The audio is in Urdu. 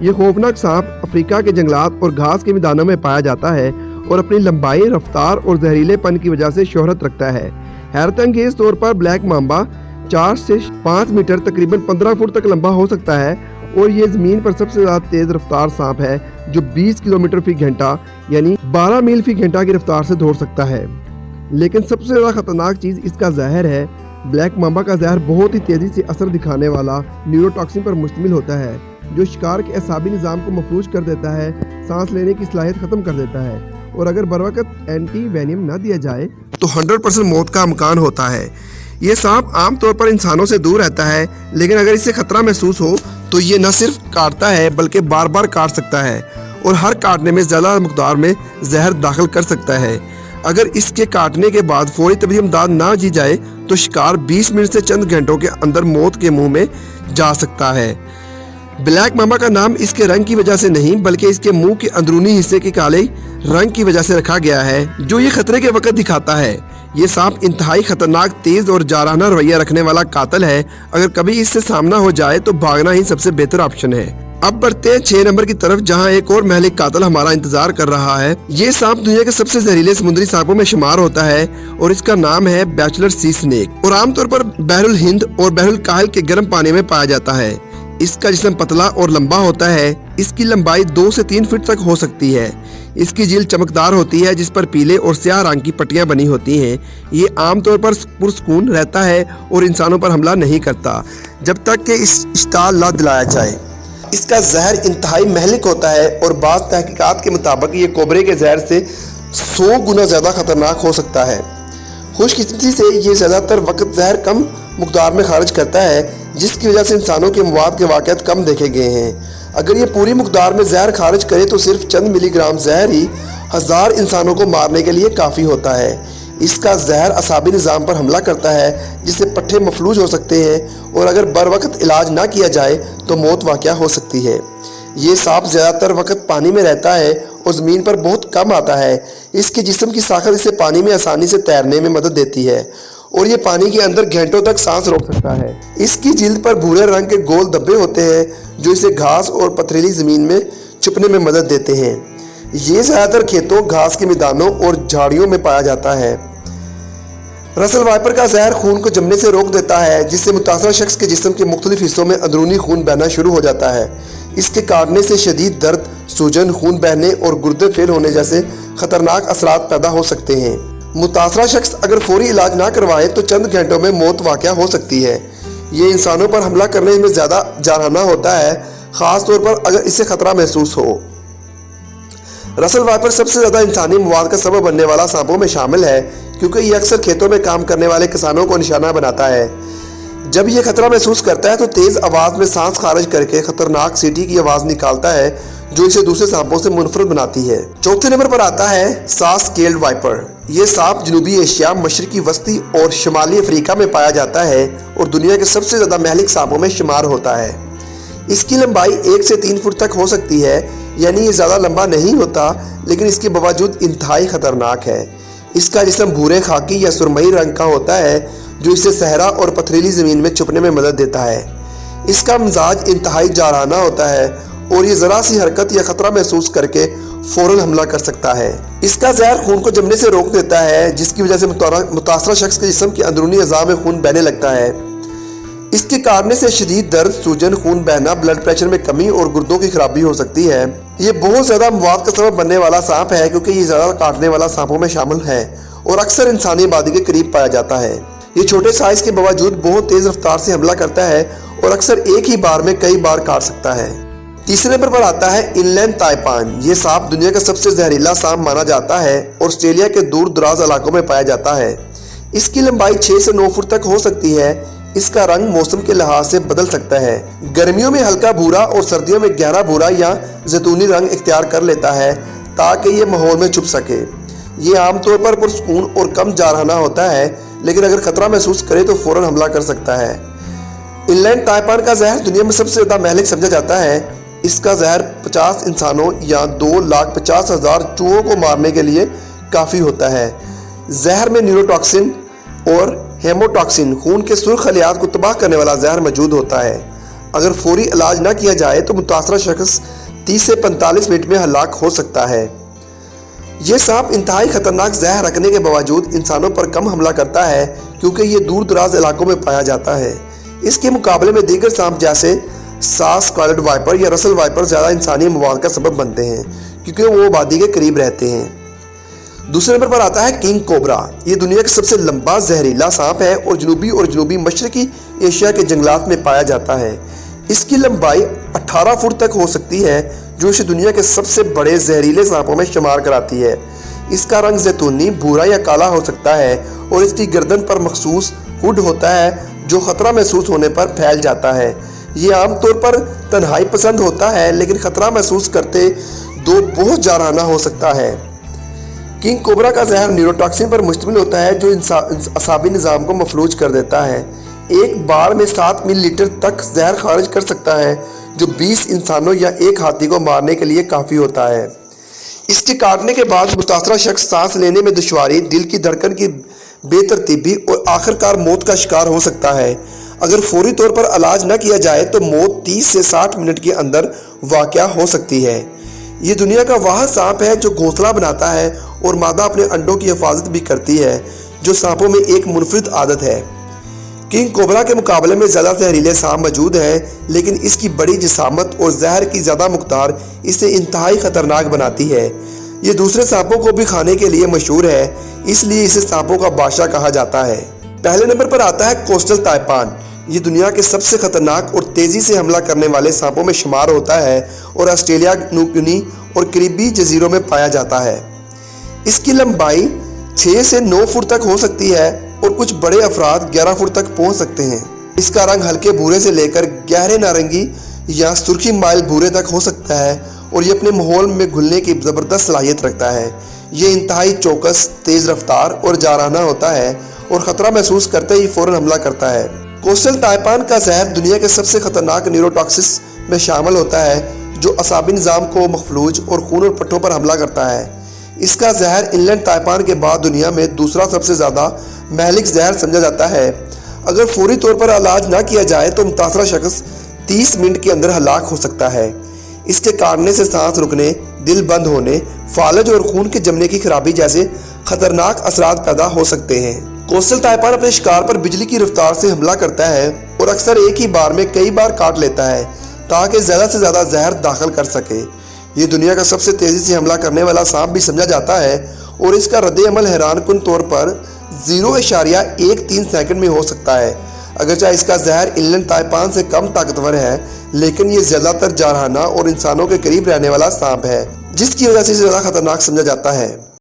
یہ خوفناک سانپ افریقہ کے جنگلات اور گھاس کے میدانوں میں پایا جاتا ہے اور اپنی لمبائی، رفتار اور زہریلے پن کی وجہ سے شہرت رکھتا ہے۔ حیرت انگیز طور پر بلیک مامبا 4 سے 5 میٹر تقریباً 15 فٹ تک لمبا ہو سکتا ہے اور یہ زمین پر سب سے زیادہ تیز رفتار سانپ ہے جو 20 کلومیٹر فی گھنٹہ یعنی 12 میل فی گھنٹہ کی رفتار سے دوڑ سکتا ہے۔ لیکن سب سے زیادہ خطرناک چیز اس کا زہر ہے۔ بلیک مامبا کا زہر بہت ہی تیزی سے اثر دکھانے والا نیوروٹاکسن پر مشتمل ہوتا ہے جو شکار کے اعصابی نظام کو مفلوج کر دیتا ہے، سانس لینے کی صلاحیت ختم کر دیتا ہے اور اگر بروقت اینٹی وینیم نہ دیا جائے تو 100% موت کا امکان ہوتا ہے۔ یہ سانپ عام طور پر انسانوں سے دور رہتا ہے، لیکن اگر اسے خطرہ محسوس ہو تو یہ نہ صرف کاٹتا ہے بلکہ بار بار کاٹ سکتا ہے اور ہر کاٹنے میں زیادہ مقدار میں زہر داخل کر سکتا ہے۔ اگر اس کے کاٹنے کے بعد فوری طبی امداد نہ دی جائے تو شکار 20 منٹ سے چند گھنٹوں کے اندر موت کے منہ میں جا سکتا ہے۔ بلیک مامبا کا نام اس کے رنگ کی وجہ سے نہیں بلکہ اس کے منہ کے اندرونی حصے کے کالے رنگ کی وجہ سے رکھا گیا ہے جو یہ خطرے کے وقت دکھاتا ہے۔ یہ سانپ انتہائی خطرناک، تیز اور جارحانہ رویہ رکھنے والا قاتل ہے۔ اگر کبھی اس سے سامنا ہو جائے تو بھاگنا ہی سب سے بہتر آپشن ہے۔ اب بڑھتے ہیں 6 نمبر کی طرف جہاں ایک اور مہلک قاتل ہمارا انتظار کر رہا ہے۔ یہ سانپ دنیا کے سب سے زہریلے سمندری سانپوں میں شمار ہوتا ہے اور اس کا نام ہے بیچلر سی سنیک اور عام طور پر بحر الہند اور بحر الکاہل کے گرم پانی میں پایا جاتا ہے۔ اس کا جسم پتلا اور لمبا ہوتا ہے۔ اس کی لمبائی 2 سے 3 فٹ تک ہو سکتی ہے۔ اس کی جلد چمکدار ہوتی ہے جس پر پیلے اور سیاہ رنگ کی پٹیاں بنی ہوتی ہیں۔ یہ عام طور پر پرسکون رہتا ہے اور انسانوں پر حملہ نہیں کرتا جب تک کہ اس اشتعال نہ دلایا جائے۔ اس کا زہر انتہائی مہلک ہوتا ہے اور بعض تحقیقات کے مطابق یہ کوبرے کے زہر سے 100 گنا زیادہ خطرناک ہو سکتا ہے۔ خوش قسمتی سے یہ زیادہ تر وقت زہر کم مقدار میں خارج کرتا ہے جس کی وجہ سے انسانوں کے مواد کے واقعات کم دیکھے گئے ہیں۔ اگر یہ پوری مقدار میں زہر خارج کرے تو صرف چند ملی گرام زہر ہی 1000 انسانوں کو مارنے کے لیے کافی ہوتا ہے۔ اس کا زہر اعصابی نظام پر حملہ کرتا ہے جس سے پٹھے مفلوج ہو سکتے ہیں اور اگر بروقت علاج نہ کیا جائے تو موت واقع ہو سکتی ہے۔ یہ سانپ زیادہ تر وقت پانی میں رہتا ہے اور زمین پر بہت کم آتا ہے۔ اس کے جسم کی ساخت اسے پانی میں آسانی سے تیرنے میں مدد دیتی ہے اور یہ پانی کے اندر گھنٹوں تک سانس روک سکتا ہے۔ اس کی جلد پر بھورے رنگ کے گول دھبے ہوتے ہیں جو اسے گھاس اور پتھریلی زمین میں چھپنے میں مدد دیتے ہیں۔ یہ زیادہ تر کھیتوں، گھاس کے میدانوں اور جھاڑیوں میں پایا جاتا ہے۔ رسل وائپر کا زہر خون کو جمنے سے روک دیتا ہے جس سے متاثرہ شخص کے جسم کے مختلف حصوں میں اندرونی خون بہنا شروع ہو جاتا ہے۔ اس کے کاٹنے سے شدید درد، سوجن، خون بہنے اور گردے فیل ہونے جیسے خطرناک اثرات پیدا ہو سکتے ہیں۔ متاثرہ شخص اگر فوری علاج نہ کروائے تو چند گھنٹوں میں موت واقع ہو سکتی ہے۔ یہ انسانوں پر حملہ کرنے میں زیادہ جارحانہ ہوتا ہے، خاص طور پر اگر اسے خطرہ محسوس ہو۔ رسل وائپر سب سے زیادہ انسانی مواد کا سبب بننے والا سانپوں میں شامل ہے کیونکہ یہ اکثر کھیتوں میں کام کرنے والے کسانوں کو نشانہ بناتا ہے۔ جب یہ خطرہ محسوس کرتا ہے تو تیز آواز میں سانس خارج کر کے خطرناک سیٹی کی آواز نکالتا ہے جو اسے دوسرے سانپوں سے منفرد بناتی ہے۔ چوتھے نمبر پر آتا ہے ساس سکیلڈ وائپر۔ یہ سانپ جنوبی ایشیا، مشرقی وسطی اور شمالی افریقہ میں پایا جاتا ہے اور دنیا کے سب سے زیادہ مہلک سانپوں میں شمار ہوتا ہے۔ اس کی لمبائی 1 سے 3 فٹ تک ہو سکتی ہے، یعنی یہ زیادہ لمبا نہیں ہوتا لیکن اس کے باوجود انتہائی خطرناک ہے۔ اس کا جسم بھورے، خاکی یا سرمئی رنگ کا ہوتا ہے جو اسے صحرا اور پتھریلی زمین میں چھپنے میں مدد دیتا ہے۔ اس کا مزاج انتہائی جارحانہ ہوتا ہے اور یہ ذرا سی حرکت یا خطرہ محسوس کر کے فوراً حملہ کر سکتا ہے۔ اس کا زہر خون کو جمنے سے روک دیتا ہے جس کی وجہ سے متاثرہ شخص کے جسم کے اندرونی اعضاء میں خون بہنے لگتا ہے۔ اس کے کاٹنے سے شدید درد، سوجن، خون بہنا، بلڈ پریشر میں کمی اور گردوں کی خرابی ہو سکتی ہے۔ یہ بہت زیادہ مواد کا سبب بننے والا سانپ ہے کیونکہ یہ زیادہ کاٹنے والا سانپوں میں شامل ہے اور اکثر انسانی آبادی کے قریب پایا جاتا ہے۔ یہ چھوٹے سائز کے باوجود بہت تیز رفتار سے حملہ کرتا ہے اور اکثر ایک ہی بار میں کئی بار کاٹ سکتا ہے۔ تیسرے نمبر پر آتا ہے ان لینڈ تائپان۔ یہ سانپ دنیا کا سب سے زہریلا سانپ مانا جاتا ہے اور آسٹریلیا کے دور دراز علاقوں میں پایا جاتا ہے۔ اس کی لمبائی 6 سے 9 فٹ تک ہو سکتی ہے۔ اس کا رنگ موسم کے لحاظ سے بدل سکتا ہے۔ گرمیوں میں ہلکا بھورا اور سردیوں میں گہرا بھورا یا زیتونی رنگ اختیار کر لیتا ہے تاکہ یہ ماحول میں چھپ سکے۔ یہ عام طور پر پرسکون اور کم جارحانہ ہوتا ہے لیکن اگر خطرہ محسوس کرے تو فوراً حملہ کر سکتا ہے۔ ان لینڈ تائپان کا زہر دنیا میں سب سے زیادہ مہلک سمجھا جاتا ہے۔ اس کا زہر 50 انسانوں یا 2,50,000 چوہوں کو مارنے کے لیے کافی ہوتا ہے۔ زہر میں نیوروٹاکسن اور ہیموٹاکسن، خون کے سرخ خلیات کو تباہ کرنے والا زہر موجود ہوتا ہے۔ اگر فوری علاج نہ کیا جائے تو متاثرہ شخص 30 سے 45 منٹ میں ہلاک ہو سکتا ہے۔ یہ سانپ انتہائی خطرناک زہر رکھنے کے باوجود انسانوں پر کم حملہ کرتا ہے کیونکہ یہ دور دراز علاقوں میں پایا جاتا ہے۔ اس کے مقابلے میں دیگر سانپ جیسے ساسکوائلڈ وائپر یا رسل وائپر زیادہ انسانی مواد کا سبب بنتے ہیں کیونکہ وہ آبادی کے قریب رہتے ہیں۔ دوسرے نمبر پر آتا ہے کنگ کوبرا۔ یہ دنیا کا سب سے لمبا زہریلا سانپ ہے اور جنوبی مشرقی ایشیا کے جنگلات میں پایا جاتا ہے۔ اس کی لمبائی 18 فٹ تک ہو سکتی ہے جو اسے دنیا کے سب سے بڑے زہریلے سانپوں میں شمار کراتی ہے۔ اس کا رنگ زیتونی، بھورا یا کالا ہو سکتا ہے اور اس کی گردن پر مخصوص ہوڈ ہوتا ہے جو خطرہ محسوس ہونے پر پھیل جاتا ہے۔ یہ عام طور پر تنہائی پسند ہوتا ہے لیکن خطرہ محسوس کرتے دو بہت جارحانہ ہو سکتا ہے۔ کنگ کوبرا کا زہر نیوروٹاکسن پر مشتمل ہوتا ہے جو اعصابی نظام کو مفلوج کر دیتا ہے۔ ایک بار میں 7 ملی لیٹر تک زہر خارج کر سکتا ہے جو 20 انسانوں یا ایک ہاتھی کو مارنے کے لیے کافی ہوتا ہے۔ اس کے کاٹنے کے بعد متاثرہ شخص سانس لینے میں دشواری، دل کی دھڑکن کی بے ترتیبی اور آخرکار موت کا شکار ہو سکتا ہے۔ اگر فوری طور پر علاج نہ کیا جائے تو موت 30 سے 60 منٹ کے اندر واقع ہو سکتی ہے۔ یہ دنیا کا واحد سانپ ہے جو گھونسلہ بناتا ہے اور مادہ اپنے انڈوں کی حفاظت بھی کرتی ہے جو سانپوں میں ایک منفرد عادت ہے۔ کنگ کوبرا کے مقابلے میں زیادہ زہریلے سانپ موجود ہیں لیکن اس کی بڑی جسامت اور زہر کی زیادہ مقدار اسے انتہائی خطرناک بناتی ہے۔ یہ دوسرے سانپوں کو بھی کھانے کے لیے مشہور ہے، اس لیے اسے سانپوں کا بادشاہ کہا جاتا ہے۔ پہلے نمبر پر آتا ہے کوسٹل تائپان۔ یہ دنیا کے سب سے خطرناک اور تیزی سے حملہ کرنے والے سانپوں میں شمار ہوتا ہے اور آسٹریلیا، نیو گنی اور کریبی جزیروں میں پایا جاتا ہے۔ اس کی لمبائی 6 سے 9 فٹ تک ہو سکتی ہے اور کچھ بڑے افراد 11 فٹ تک پہنچ سکتے ہیں۔ اس کا رنگ ہلکے بھورے سے لے کر گہرے نارنگی یا سرخی مائل بھورے تک ہو سکتا ہے اور یہ اپنے ماحول میں گھلنے کی زبردست صلاحیت رکھتا ہے۔ یہ انتہائی چوکس، تیز رفتار اور جارحانہ ہوتا ہے اور خطرہ محسوس کرتے ہی فوراً حملہ کرتا ہے۔ کوسٹل تائپان کا زہر دنیا کے سب سے خطرناک نیوروٹاکسس میں شامل ہوتا ہے جو اعصابی نظام کو مفلوج اور خون اور پٹھوں پر حملہ کرتا ہے۔ اس کا زہر انلینڈ تائپان کے بعد دنیا میں دوسرا سب سے زیادہ مہلک زہر سمجھا جاتا ہے۔ اگر فوری طور پر علاج نہ کیا جائے تو متاثرہ شخص 30 منٹ کے اندر ہلاک ہو سکتا ہے۔ اس کے کاٹنے سے سانس رکنے، دل بند ہونے، فالج اور خون کے جمنے کی خرابی جیسے خطرناک اثرات پیدا ہو سکتے ہیں۔ کوسٹل تائپان اپنے شکار پر بجلی کی رفتار سے حملہ کرتا ہے اور اکثر ایک ہی بار میں کئی بار کاٹ لیتا ہے تاکہ زیادہ سے زیادہ زہر داخل کر سکے۔ یہ دنیا کا سب سے تیزی سے حملہ کرنے والا سانپ بھی سمجھا جاتا ہے اور اس کا رد عمل حیران کن طور پر 0.13 سیکنڈ میں ہو سکتا ہے۔ اگرچہ اس کا زہر انلینڈ تائپان سے کم طاقتور ہے لیکن یہ زیادہ تر جارحانہ اور انسانوں کے قریب رہنے والا سانپ ہے جس کی وجہ سے زیادہ خطرناک سمجھا جاتا ہے۔